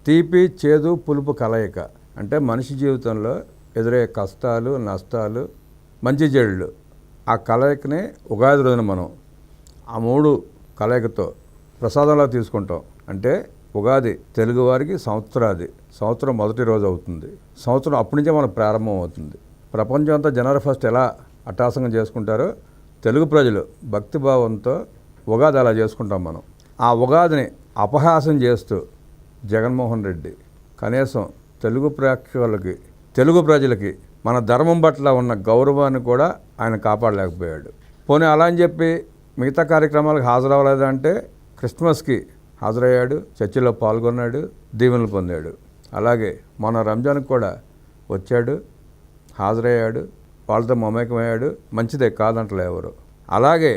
తీపి చేదు పులుపు కలయిక. అంటే మనిషి జీవితంలో ఎదురయ్యే కష్టాలు నష్టాలు మంచి చెడులు ఆ కలయికనే ఉగాది రోజున మనం ఆ మూడు కలయికతో ప్రసాదంలా తీసుకుంటాం. అంటే ఉగాది తెలుగువారికి సంవత్సరం మొదటి రోజు అవుతుంది. సంవత్సరం అప్పటి నుంచే మనకు ప్రారంభం అవుతుంది. ప్రపంచం అంతా జనవరి 1 ఎలా అట్టాసంగా చేసుకుంటారో తెలుగు ప్రజలు భక్తిభావంతో ఉగాది అలా చేసుకుంటాం మనం. ఆ ఉగాదిని అపహాసం చేస్తూ జగన్మోహన్ రెడ్డి కనీసం తెలుగు ప్రేక్షకులకి తెలుగు ప్రజలకి మన ధర్మం పట్ల ఉన్న గౌరవాన్ని కూడా ఆయన కాపాడలేకపోయాడు. పోనీ అలా అని చెప్పి మిగతా కార్యక్రమాలకు హాజరవ్వలేదంటే క్రిస్మస్కి హాజరయ్యాడు, చర్చిలో పాల్గొన్నాడు, దీవెనలు పొందాడు. అలాగే మన రంజాన్కి కూడా వచ్చాడు, హాజరయ్యాడు, వాళ్ళతో మమేకమయ్యాడు. మంచిదే కాదంటలే ఎవరు. అలాగే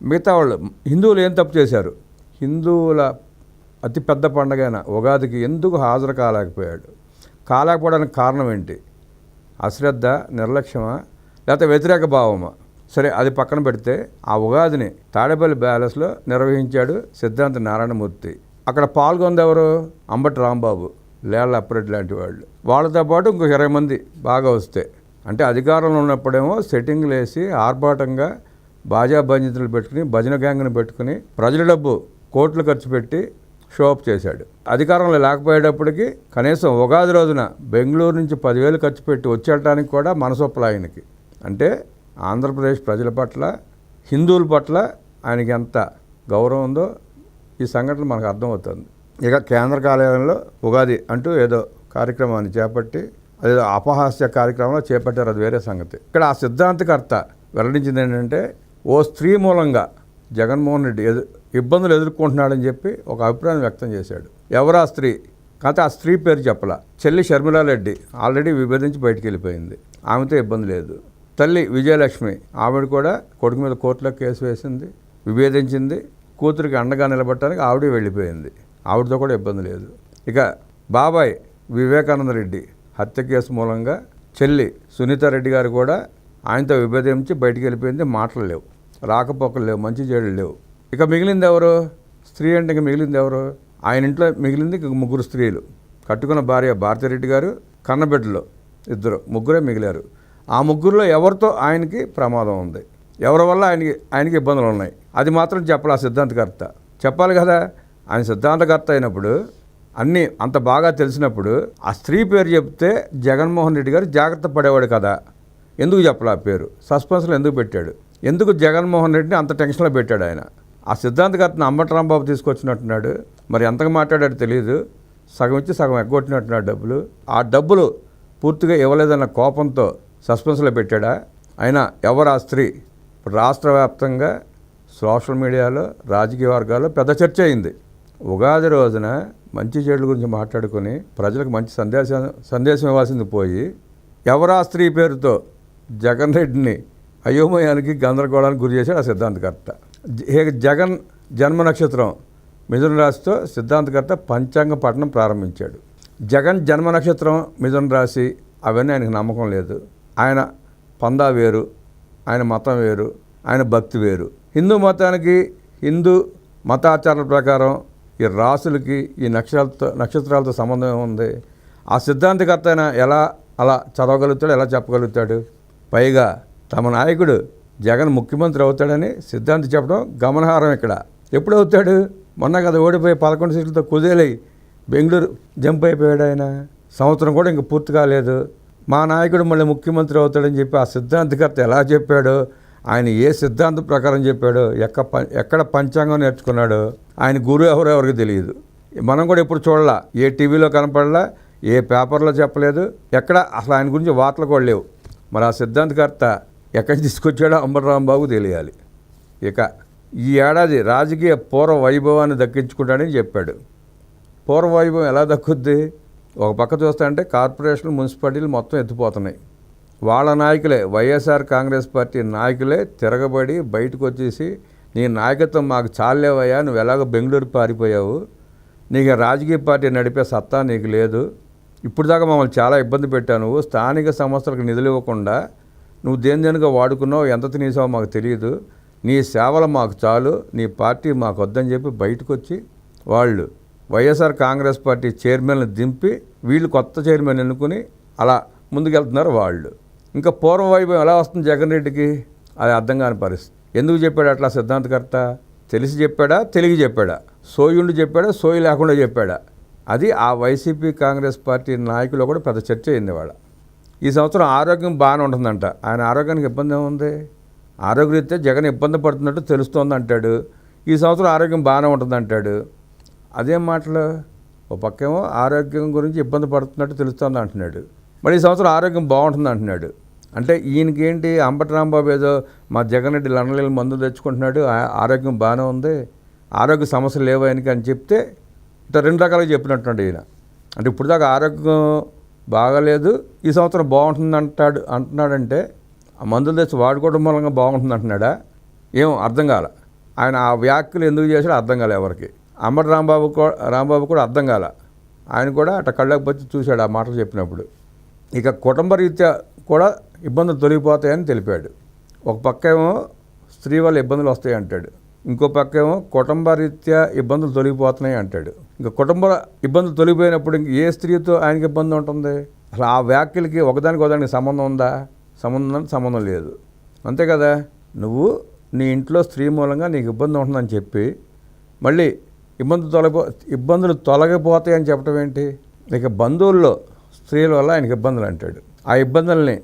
మిగతా వాళ్ళు హిందువులు ఏం తప్పు చేశారు? హిందువుల అతిపెద్ద పండగైన ఉగాదికి ఎందుకు హాజరు కాలేకపోవడానికి కారణం ఏంటి? అశ్రద్ధ, నిర్లక్ష్యమా, లేకపోతే వ్యతిరేక భావమా? సరే, అది పక్కన పెడితే ఆ ఉగాదిని తాడేపల్లి ప్యాలెస్లో నిర్వహించాడు సిద్ధాంత నారాయణమూర్తి. అక్కడ పాల్గొంది ఎవరు? అంబటి రాంబాబు, లేళ్ల అప్రెడ్డి లాంటి వాళ్ళు. వాళ్ళతో పాటు ఇంకో 20 మంది బాగా వస్తే. అంటే అధికారంలో ఉన్నప్పుడేమో సెట్టింగ్లు వేసి ఆర్భాటంగా బాజా బంజితులు పెట్టుకుని భజన గ్యాంగ్ని పెట్టుకుని ప్రజల డబ్బు కోట్లు ఖర్చు పెట్టి షోఅప్ చేశాడు. అధికారంలో లేకపోయేటప్పటికి కనీసం ఉగాది రోజున బెంగళూరు నుంచి 10,000 ఖర్చు పెట్టి వచ్చేయడానికి కూడా మనసొప్పల ఆయనకి. అంటే ఆంధ్రప్రదేశ్ ప్రజల పట్ల హిందువుల పట్ల ఆయనకి ఎంత గౌరవం ఉందో ఈ సంఘటన మనకు అర్థమవుతుంది. ఇక కేంద్ర కార్యాలయంలో ఉగాది అంటూ ఏదో కార్యక్రమాన్ని చేపట్టి అదేదో అపహాస్య కార్యక్రమంలో చేపట్టారు, అది వేరే సంగతి. ఇక్కడ ఆ సిద్ధాంతకర్త వెల్లడించింది ఏంటంటే ఓ స్త్రీ మూలంగా జగన్మోహన్ రెడ్డి ఇబ్బందులు ఎదుర్కొంటున్నాడని చెప్పి ఒక అభిప్రాయం వ్యక్తం చేశాడు. ఎవరా స్త్రీ? కాకపోతే ఆ స్త్రీ పేరు చెప్పలా. చెల్లి షర్మిలారెడ్డి ఆల్రెడీ విభేదించి బయటికి వెళ్ళిపోయింది, ఆమెతో ఇబ్బంది లేదు. తల్లి విజయలక్ష్మి, ఆవిడ కూడా కొడుకు మీద కోర్టులో కేసు వేసింది, విభేదించింది. కూతురికి అండగా నిలబడటానికి ఆవిడ వెళ్ళిపోయింది, ఆవిడతో కూడా ఇబ్బంది లేదు. ఇక బాబాయ్ వివేకానంద రెడ్డి హత్య కేసు మూలంగా చెల్లి సునీతారెడ్డి గారు కూడా ఆయనతో విభేదించి బయటికి వెళ్ళిపోయింది. మాటలు లేవు, రాకపోకలు లేవు, మంచి చెడులు లేవు. ఇక మిగిలింది ఎవరు? స్త్రీ అంటే ఇక మిగిలింది ఎవరు? ఆయన ఇంట్లో మిగిలింది ఇక 3 స్త్రీలు. కట్టుకున్న భార్య భారతిరెడ్డి గారు, కన్నబిడ్డలు 2, ముగ్గురే మిగిలారు. ఆ ముగ్గురులో ఎవరితో ఆయనకి ప్రమాదం ఉంది, ఎవరి వల్ల ఆయనకి ఇబ్బందులు ఉన్నాయి, అది మాత్రం చెప్పాలి ఆ సిద్ధాంతకర్త. చెప్పాలి కదా. ఆయన సిద్ధాంతకర్త అయినప్పుడు అన్నీ అంత బాగా తెలిసినప్పుడు ఆ స్త్రీ పేరు చెప్తే జగన్మోహన్ రెడ్డి గారు జాగ్రత్త పడేవాడు కదా. ఎందుకు చెప్పాలి ఆ పేరు? సస్పెన్స్లో ఎందుకు పెట్టాడు? ఎందుకు జగన్మోహన్ రెడ్డిని అంత టెన్షన్లో పెట్టాడు ఆయన? ఆ సిద్ధాంతకర్తను అంబటి రాంబాబు తీసుకొచ్చినట్టున్నాడు, మరి ఎంతగా మాట్లాడాడో తెలియదు. సగం ఇచ్చి సగం ఎగ్గొట్టినట్టున్నాడు డబ్బులు. ఆ డబ్బులు పూర్తిగా ఇవ్వలేదన్న కోపంతో సస్పెన్స్లో పెట్టాడా? అయినా ఎవరు ఆ స్త్రీ? ఇప్పుడు రాష్ట్ర వ్యాప్తంగా సోషల్ మీడియాలో రాజకీయ వర్గాల్లో పెద్ద చర్చ అయింది. ఉగాది రోజున మంచి చెడుల గురించి మాట్లాడుకొని ప్రజలకు మంచి సందేశం ఇవ్వాల్సింది పోయి ఎవరు ఆ స్త్రీ పేరుతో జగన్ రెడ్డిని అయోమయానికి గందరగోళానికి గురి చేశాడు ఆ సిద్ధాంతకర్త. జగన్ జన్మ నక్షత్రం మిథున రాశితో సిద్ధాంతకర్త పంచాంగ పఠనం ప్రారంభించాడు. జగన్ జన్మ నక్షత్రం మిథున రాశి అవన్నీ ఆయనకు నమ్మకం లేదు. ఆయన పందా వేరు, ఆయన మతం వేరు, ఆయన భక్తి వేరు. హిందూ మతానికి హిందూ మతాచారాల ప్రకారం ఈ రాసులకి ఈ నక్షత్రాలతో సంబంధం ఉంది. ఆ సిద్ధాంతకర్త అయినా ఎలా అలా చదవగలుగుతాడు, ఎలా చెప్పగలుగుతాడు? పైగా తమ నాయకుడు జగన్ ముఖ్యమంత్రి అవుతాడని సిద్ధాంతి చెప్పడం గమనార్హం. ఇక్కడ ఎప్పుడు అవుతాడు? మొన్న కదా ఓడిపోయి 11 సీట్లతో కుదేలై బెంగళూరు జంప్ అయిపోయాడు ఆయన. సంవత్సరం కూడా ఇంక పూర్తి కాలేదు. మా నాయకుడు మళ్ళీ ముఖ్యమంత్రి అవుతాడని చెప్పి ఆ సిద్ధాంతకర్త ఎలా చెప్పాడో, ఆయన ఏ సిద్ధాంతం ప్రకారం చెప్పాడో, ఎక్కడ పంచాంగం నేర్చుకున్నాడో, ఆయన గురువు ఎవరికి తెలియదు. మనం కూడా ఎప్పుడు చూడాల, ఏ టీవీలో కనపడలా, ఏ పేపర్లో చెప్పలేదు, ఎక్కడ అసలు ఆయన గురించి వార్తలు కూడా లేవు. మరి ఆ సిద్ధాంతకర్త ఎక్కడి తీసుకొచ్చాడో అంబటి రాంబాబు తెలియాలి. ఇక ఈ ఏడాది రాజకీయ పూర్వ వైభవాన్ని దక్కించుకుంటాడని చెప్పాడు. పూర్వ వైభవం ఎలా దక్కుద్ది? ఒక పక్క చూస్తాంటే కార్పొరేషన్లు మున్సిపాలిటీలు మొత్తం ఎత్తిపోతున్నాయి. వాళ్ళ నాయకులే, వైఎస్ఆర్ కాంగ్రెస్ పార్టీ నాయకులే తిరగబడి బయటకు వచ్చేసి నీ నాయకత్వం మాకు చాలేవయ్యా, నువ్వు ఎలాగో బెంగళూరు పారిపోయావు, నీకు రాజకీయ పార్టీ నడిపే సత్తా నీకు లేదు, ఇప్పుడు దాకా మమ్మల్ని చాలా ఇబ్బంది పెట్టావు, నువ్వు స్థానిక సంస్థలకు నిధులు ఇవ్వకుండా నువ్వు దేనిగా వాడుకున్నావు, ఎంత తినేసావో మాకు తెలియదు, నీ సేవలు మాకు చాలు, నీ పార్టీ మాకు వద్దని చెప్పి బయటకు వచ్చి వాళ్ళు వైఎస్ఆర్ కాంగ్రెస్ పార్టీ చైర్మన్లు దింపి వీళ్ళు కొత్త చైర్మన్ ఎన్నుకుని అలా ముందుకెళ్తున్నారు వాళ్ళు. ఇంకా పూర్వ వైభవం ఎలా వస్తుంది జగన్ రెడ్డికి, అది అర్థం కాని పరిస్థితి. ఎందుకు చెప్పాడు అట్లా సిద్ధాంతకర్త? తెలిసి చెప్పాడా, తెలిగి చెప్పాడా, సోయుండి చెప్పాడా, సోయి లేకుండా చెప్పాడా? అది ఆ వైసీపీ కాంగ్రెస్ పార్టీ నాయకులు కూడా పెద్ద చర్చ అయింది వాళ్ళ. ఈ సంవత్సరం ఆరోగ్యం బాగానే ఉంటుందంట. ఆయన ఆరోగ్యానికి ఇబ్బంది ఏముంది? ఆరోగ్యరీత్యా జగన్ ఇబ్బంది పడుతున్నట్టు తెలుస్తోంది అంటాడు. ఈ సంవత్సరం ఆరోగ్యం బాగానే ఉంటుంది అంటాడు. అదేం మాటలు? ఓ పక్కేమో ఆరోగ్యం గురించి ఇబ్బంది పడుతున్నట్టు తెలుస్తోంది అంటున్నాడు, మరి ఈ సంవత్సరం ఆరోగ్యం బాగుంటుంది అంటున్నాడు. అంటే ఈయనకేంటి, అంబటి రాంబాబు ఏదో మా జగన్ రెడ్డి లండన్ మందులు తెచ్చుకుంటున్నాడు, ఆరోగ్యం బాగానే ఉంది, ఆరోగ్య సమస్యలు లేవు ఆయనకి అని చెప్తే ఇట్లా రెండు రకాలుగా చెప్పినట్టున్నాడు ఈయన. అంటే ఇప్పుడు దాకా ఆరోగ్యం బాగాలేదు, ఈ సంవత్సరం బాగుంటుంది అంటున్నాడంటే ఆ మందులు తెచ్చి వాడుకోవడం మూలంగా బాగుంటుంది అంటున్నాడా? ఏం అర్థం కాల. ఆయన ఆ వ్యాఖ్యలు ఎందుకు చేశాడో అర్థం కాలే ఎవరికి. అంబటి రాంబాబు కూడా అర్థం కాల. ఆయన కూడా అట్లా కళ్ళకు వచ్చి చూశాడు ఆ మాటలు చెప్పినప్పుడు. ఇక కుటుంబ రీత్యా కూడా ఇబ్బందులు తొలగిపోతాయని తెలిపాడు. ఒక పక్క ఏమో స్త్రీ వల్ల ఇబ్బందులు వస్తాయి అంటాడు, ఇంకో పక్క ఏమో కుటుంబ రీత్యా ఇబ్బందులు తొలగిపోతున్నాయి అంటాడు. ఇంకా కుటుంబ ఇబ్బందులు తొలగిపోయినప్పుడు ఇంక ఏ స్త్రీతో ఆయనకి ఇబ్బంది ఉంటుంది? అసలు ఆ వ్యాఖ్యలకి ఒకదానికి సంబంధం ఉందా? సంబంధం లేదు, అంతే కదా. నువ్వు నీ ఇంట్లో స్త్రీ మూలంగా నీకు ఇబ్బంది ఉంటుందని చెప్పి మళ్ళీ ఇబ్బందులు తొలగిపోతాయని చెప్పడం ఏంటి? ఇక బంధువుల్లో స్త్రీల వల్ల ఆయనకి ఇబ్బందులు అంటాడు. ఆ ఇబ్బందుల్ని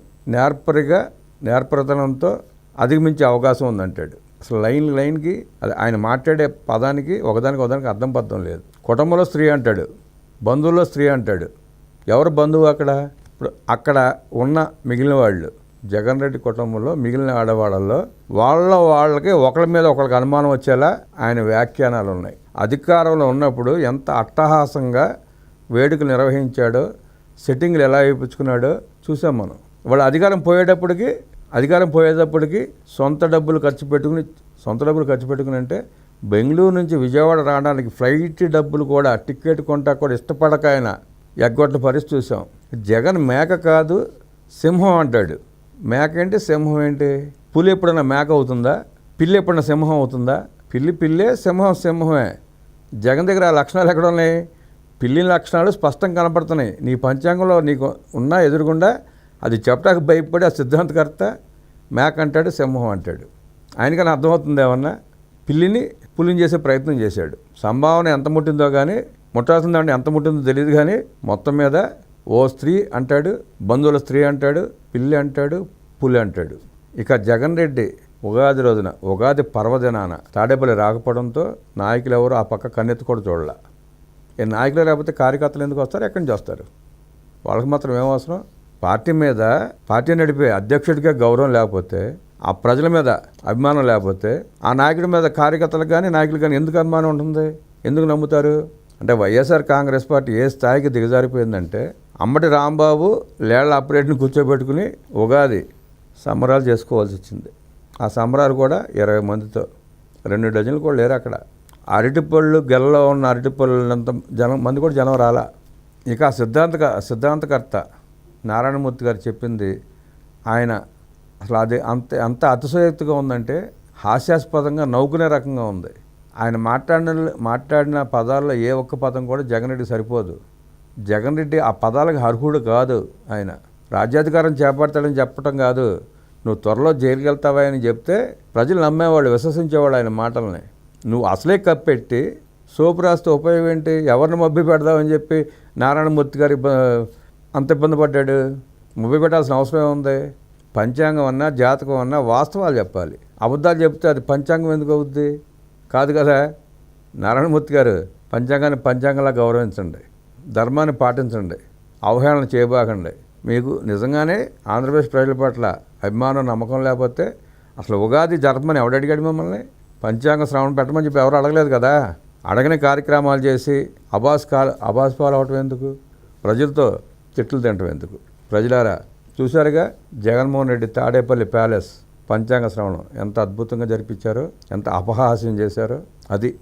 నేర్పరితనంతో అధిగమించే అవకాశం ఉందంటాడు. అసలు లైన్కి అది ఆయన మాట్లాడే పదానికి ఒకదానికి అర్థం పర్థం లేదు. కుటుంబంలో స్త్రీ అంటాడు, బంధువుల్లో స్త్రీ అంటాడు. ఎవరు బంధువు అక్కడ? ఇప్పుడు అక్కడ ఉన్న మిగిలిన వాళ్ళు జగన్ రెడ్డి కుటుంబంలో మిగిలిన ఆడవాళ్ళల్లో వాళ్ళకి ఒకరి మీద ఒకరికి అనుమానం వచ్చేలా ఆయన వ్యాఖ్యానాలు ఉన్నాయి. అధికారంలో ఉన్నప్పుడు ఎంత అట్టహాసంగా వేడుకలు నిర్వహించాడో, సెట్టింగ్లు ఎలా వేయించుకున్నాడో చూసాం మనం. వాళ్ళు అధికారం పోయేటప్పటికి సొంత డబ్బులు ఖర్చు పెట్టుకుని అంటే బెంగళూరు నుంచి విజయవాడ రావడానికి ఫ్లైట్ డబ్బులు కూడా, టికెట్ కొంటా కూడా ఇష్టపడక ఆయన ఎగ్గొట్టిన పరిస్థితి చూసాం. జగన్ మేక కాదు సింహం అంటాడు. మేక ఏంటి, సింహం ఏంటి? పులి ఎప్పుడైనా మేక అవుతుందా? పిల్లి ఎప్పుడైనా సింహం అవుతుందా? పిల్లే, సింహం సింహమే. జగన్ దగ్గర ఆ లక్షణాలు ఎక్కడ ఉన్నాయి? పిల్లి లక్షణాలు స్పష్టంగా కనపడుతున్నాయి. నీ పంచాంగంలో నీకు ఉన్నా ఎదురుగుండా అది చెప్పడానికి భయపడి ఆ సిద్ధాంతకర్త మేక అంటాడు, సింహం అంటాడు. ఆయనకని అర్థమవుతుంది ఏమన్నా? పులిని చేసే ప్రయత్నం చేశాడు. సంభావన ఎంత ముట్టిందో కానీ, ముట్టాల్సిందంటే ఎంత ముట్టిందో తెలియదు కానీ మొత్తం మీద ఓ స్త్రీ అంటాడు, బంధువుల స్త్రీ అంటాడు, పిల్లి అంటాడు, పులి అంటాడు. ఇక జగన్ రెడ్డి ఉగాది రోజున, ఉగాది పర్వదినాన తాడేపల్లి రాకపోవడంతో నాయకులు ఎవరు ఆ పక్క కన్నెత్తి కూడా చూడాల. ఈ నాయకులు లేకపోతే కార్యకర్తలు ఎందుకు వస్తారు? ఎక్కడి నుంచి వస్తారు? వాళ్ళకి మాత్రం ఏమవసరం? పార్టీ నడిపే అధ్యక్షుడికే గౌరవం లేకపోతే, ఆ ప్రజల మీద అభిమానం లేకపోతే, ఆ నాయకుడి మీద కార్యకర్తలకు కానీ నాయకులు కానీ ఎందుకు అభిమానం ఉంటుంది? ఎందుకు నమ్ముతారు? అంటే వైఎస్ఆర్ కాంగ్రెస్ పార్టీ ఏ స్థాయికి దిగజారిపోయిందంటే, అంబటి రాంబాబు లేళ్ల ఆపరేటర్ని కూర్చోబెట్టుకుని ఉగాది సంబరాలు చేసుకోవాల్సి వచ్చింది. ఆ సంబరాలు కూడా 20 మందితో, 2 డజన్లు కూడా లేరు అక్కడ. అరటిపళ్ళు గెల్లలో ఉన్న అరటిపళ్ళంత మంది కూడా జనం రాలా. ఇక సిద్ధాంతకర్త నారాయణమూర్తి గారు చెప్పింది ఆయన అసలు అది అంత అతిశయోక్తిగా ఉందంటే హాస్యాస్పదంగా నవ్వుకునే రకంగా ఉంది. ఆయన మాట్లాడిన పదాల్లో ఏ ఒక్క పదం కూడా జగన్ రెడ్డికి సరిపోదు. జగన్ రెడ్డి ఆ పదాలకు అర్హుడు కాదు. ఆయన రాజ్యాధికారం చేపడతాడని చెప్పటం కాదు, నువ్వు త్వరలో జైలుకి వెళ్తావా అని చెప్తే ప్రజలు నమ్మేవాళ్ళు, విశ్వసించేవాళ్ళు ఆయన మాటల్ని. నువ్వు అసలే కప్పెట్టి సోపు రాస్తే ఉపయోగం ఏంటి? ఎవరిని మభ్య పెడదామని చెప్పి నారాయణమూర్తి గారు అంత ఇబ్బంది పడ్డాడు. మభ్య పెట్టాల్సిన అవసరం ఏముంది? పంచాంగం అన్నా జాతకం అన్నా వాస్తవాలు చెప్పాలి. అబద్ధాలు చెప్తే అది పంచాంగం ఎందుకు అవుద్ది? కాదు కదా. నారాయణమూర్తి గారు పంచాంగంలా గౌరవించండి, ధర్మాన్ని పాటించండి, అవహేళన చేయబాకండి. మీకు నిజంగానే ఆంధ్రప్రదేశ్ ప్రజల పట్ల అభిమానం, నమ్మకం లేకపోతే అసలు ఉగాది జరపమని ఎవడడిగాడు మిమ్మల్ని? పంచాంగ శ్రవణం పెట్టమని చెప్పి ఎవరు అడగలేదు కదా. అడగని కార్యక్రమాలు చేసి అబాస్ పాలు అవటం ఎందుకు? ప్రజలతో తిట్లు తినటం ఎందుకు? ప్రజలారా చూశారుగా, జగన్మోహన్ రెడ్డి తాడేపల్లి ప్యాలెస్ పంచాంగ శ్రవణం ఎంత అద్భుతంగా జరిపించారో, ఎంత అపహాస్యం చేశారో. అది